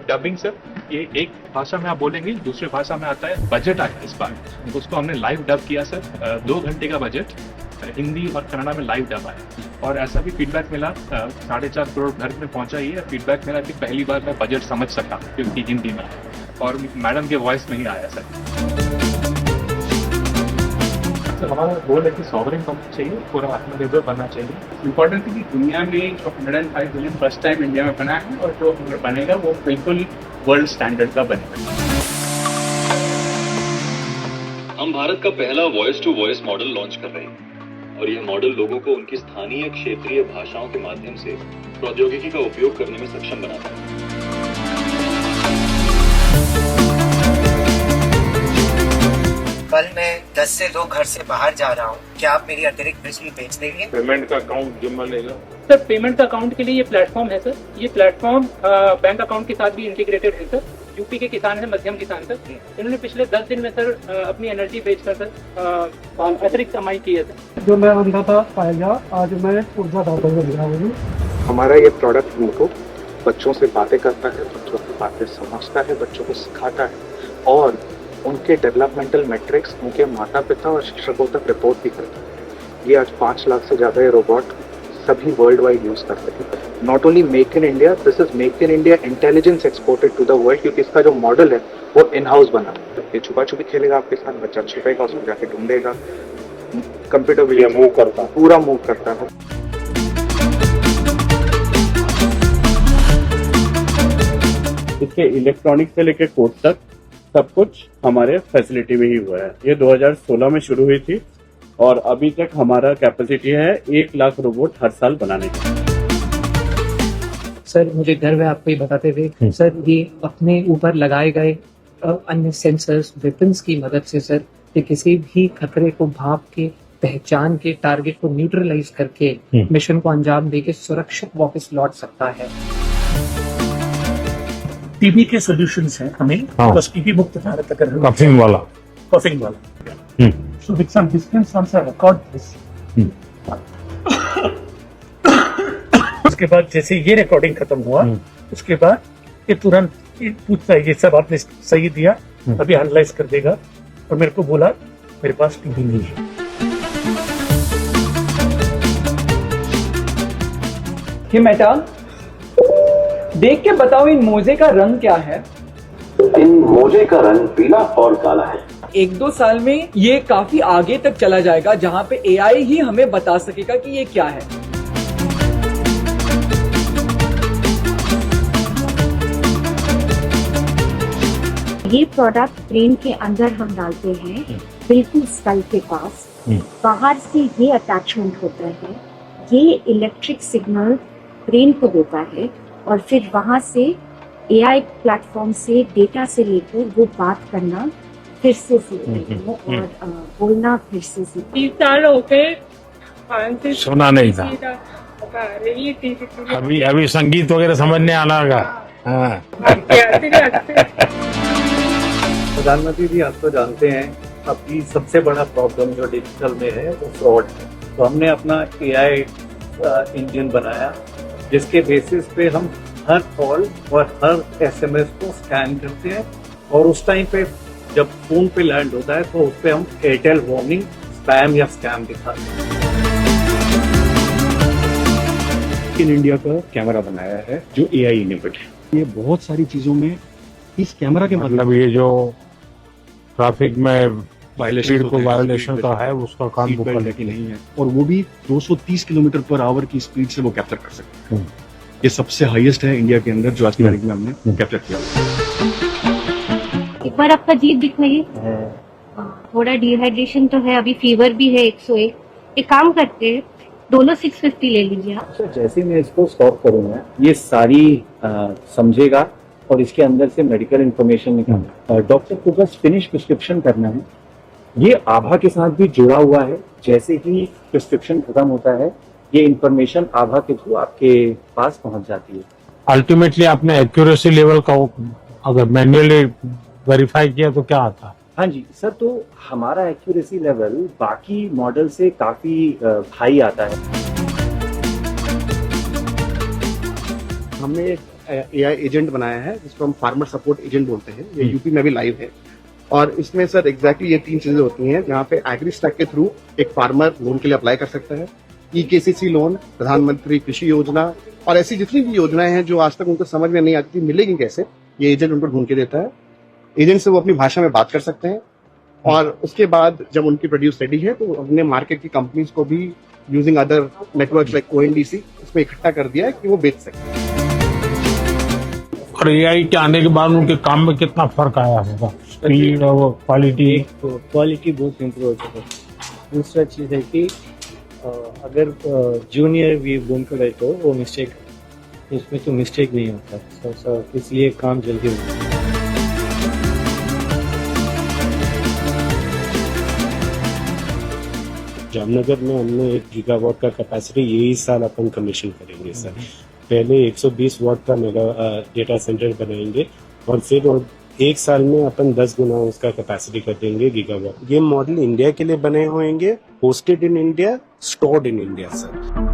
Live dubbing sir, ये एक भाषा में आप बोलेंगे, दूसरे भाषा में आता है। बजट आया इस बार, उसको हमने लाइव डब किया सर। 2 घंटे का बजट हिंदी और कन्नड़ा में लाइव डब आया। और ऐसा भी फीडबैक मिला, 4.5 करोड़ घर में पहुंचा। ये फीडबैक मिला कि पहली बार मैं बजट समझ सका क्योंकि हिंदी में और मैडम के वॉइस में ही आया सर। हमारा गोल है कि सॉवरेन बनना चाहिए, पूरा आत्मनिर्भर बनना चाहिए। इम्पोर्टेंट है कि दुनिया में जो 105 बिलियन फर्स्ट टाइम इंडिया में बना है, और जो बनेगा वो बिल्कुल वर्ल्ड स्टैंडर्ड का बनेगा। हम भारत का पहला voice to voice model launch कर रहे हैं और यह मॉडल लोगों को उनकी स्थानीय क्षेत्रीय भाषाओं के माध्यम से प्रौद्योगिकी का उपयोग करने में सक्षम बनाता है। कल मैं 10 से 2 घर से बाहर जा रहा हूँ, क्या आप मेरी अतिरिक्त बिजली बेच देंगे? पेमेंट का अकाउंट जिम्मा लेगा सर। पेमेंट का अकाउंट के लिए ये प्लेटफॉर्म है सर। ये प्लेटफॉर्म बैंक अकाउंट के साथ भी इंटीग्रेटेड है सर। यूपी के किसान है, मध्यम किसान सर, इन्होंने पिछले 10 दिन में सर अपनी एनर्जी बेचकर सर अतिरिक्त कमाई की है सर। जो मैं अंधा था पाया, आज मैं ऊर्जा दाता बन गया हूँ। हमारा ये प्रोडक्ट उनको बच्चों से बातें करता है, बच्चों की बातें समझता है, बच्चों को सिखाता है और उनके डेवलपमेंटल मैट्रिक्स उनके माता पिता और शिक्षकों तक रिपोर्ट भी करता है। ये आज 5 लाख से ज़्यादा ये रोबोट सभी वर्ल्ड वाइड यूज़ करते हैं। Not only make in India, this is make in India intelligence exported to the world, क्योंकि इसका जो मॉडल है वो इन हाउस बना। ये छुपा छुपी खेलेगा आपके साथ, बच्चा छिपेगा, उसमें जाके ढूंढेगा। कंप्यूटर भी मूव करता है, पूरा मूव करता है। इसके इलेक्ट्रॉनिक से लेकर कोड तक सब कुछ हमारे फैसिलिटी में ही हुआ है। ये 2016 में शुरू हुई थी और अभी तक हमारा कैपेसिटी है 1 लाख रोबोट हर साल बनाने की। सर मुझे गर्व है आपको ये बताते हुए सर, ये अपने ऊपर लगाए गए अन्य सेंसर्स, वेपन्स की मदद से सर ये किसी भी खतरे को भाप के, पहचान के, टारगेट को न्यूट्रलाइज करके मिशन को अंजाम देके सुरक्षित वापस लौट सकता है। टीबी के सॉल्यूशंस हैं हमें, बस टीबी मुक्त भारत अगर कफिंग वाला so with some distance once I record this, उसके बाद जैसे ये रिकॉर्डिंग खत्म हुआ, उसके बाद ये तुरंत पूछता है ये सब आपने सही दिया, अभी एनालाइज कर देगा और मेरे को बोला मेरे पास टीबी नहीं है। कि मैडम देख के बताओ इन मोजे का रंग क्या है? इन मोजे का रंग पीला और काला है। 1-2 साल में ये काफी आगे तक चला जाएगा जहाँ पे एआई ही हमें बता सकेगा कि ये क्या है। ये प्रोडक्ट ब्रेन के अंदर हम डालते हैं, बिल्कुल स्कल के पास। बाहर से ये अटैचमेंट होता है, ये इलेक्ट्रिक सिग्नल ब्रेन को देता है और फिर वहां से एआई प्लेटफॉर्म से डेटा से लेकर वो बात करना फिर से सीखते हैं और बोलना फिर से सीखते हैं। 30 साल हो गए, सुना नहीं था, अभी संगीत वगैरह समझने आना होगा। प्रधानमंत्री जी, आप तो जानते हैं अभी सबसे बड़ा प्रॉब्लम जो डिजिटल में है वो फ्रॉड है। तो हमने अपना एआई इंजन बनाया जिसके बेसिस पे हम हर कॉल और हर एसएमएस को स्कैन करते हैं और उस टाइम पे जब फोन पे लैंड होता है तो उस पे हम एयरटेल वार्निंग, स्पैम या स्कैम दिखाते हैं। इन इंडिया का कैमरा बनाया है जो एआई इनेबल्ड है। ये बहुत सारी चीजों में इस कैमरा के मतलब ये जो ट्रैफिक में वायलेशन का है उसका काम वो करने की नहीं है, और वो भी 230 किलोमीटर पर आवर की स्पीड से वो कैप्चर कर सकते हैं। ये सबसे हाईएस्ट है इंडिया के अंदर जो आज की तारीख में हमने कैप्चर किया। एक बार आपका जीभ दिखाइए, थोड़ा डिहाइड्रेशन तो है, अभी फीवर भी है 101। एक काम करते हैं, दोनों 650 ले लीजिए आप। तो जैसे मैं इसको स्टॉप करूंगा ये सारी समझेगा और इसके अंदर से मेडिकल इंफॉर्मेशन निकालना। डॉक्टर को बस फिनिश प्रिस्क्रिप्शन करना है। ये आभा के साथ भी जुड़ा हुआ है। जैसे ही प्रिस्क्रिप्शन खत्म होता है ये इंफॉर्मेशन आभा के थ्रू आपके पास पहुंच जाती है। अल्टीमेटली आपने एक्यूरेसी लेवल का अगर मैन्युअली वेरीफाई किया तो क्या आता? हाँ जी सर, तो हमारा एक्यूरेसी लेवल बाकी मॉडल से काफी हाई आता है। हमने एक AI एजेंट बनाया है जिसको हम फार्मर सपोर्ट एजेंट बोलते हैं। ये यूपी में भी लाइव है और इसमें सर एग्जैक्टली ये 3 चीजें होती हैं जहाँ पे एग्रीस्टैक के थ्रू एक फार्मर लोन के लिए अप्लाई कर सकता है, EKCC लोन, प्रधानमंत्री कृषि योजना और ऐसी जितनी भी योजनाएं हैं जो आज तक उनको समझ में नहीं आती मिलेगी कैसे, ये एजेंट उनको ढूंढ के देता है। एजेंट से वो अपनी भाषा में बात कर सकते हैं और उसके बाद जब उनकी प्रोड्यूस रेडी है तो हमने मार्केट की कंपनीज को भी using other networks like ONDC इसमें इकट्ठा कर दिया है कि वो बेच सकें। और AI के आने के बाद उनके काम में कितना फर्क आया होगा, स्पीड और क्वालिटी? क्वालिटी बहुत इम्प्रूव हो चुका है। दूसरा चीज़ है कि अगर जूनियर भी बोल कर तो वो मिस्टेक, इसमें तो मिस्टेक नहीं होता, इसलिए काम जल्दी होता है। जामनगर में हमने 1 गीगावाट का कैपेसिटी यही साल अपन कमीशन करेंगे सर। पहले 120 वाट का मेगा डेटा सेंटर बनाएंगे और फिर 1 साल में अपन 10 गुना उसका कैपेसिटी कर देंगे गीगावाट। ये मॉडल इंडिया के लिए बने होंगे, hosted in India, stored in India sir.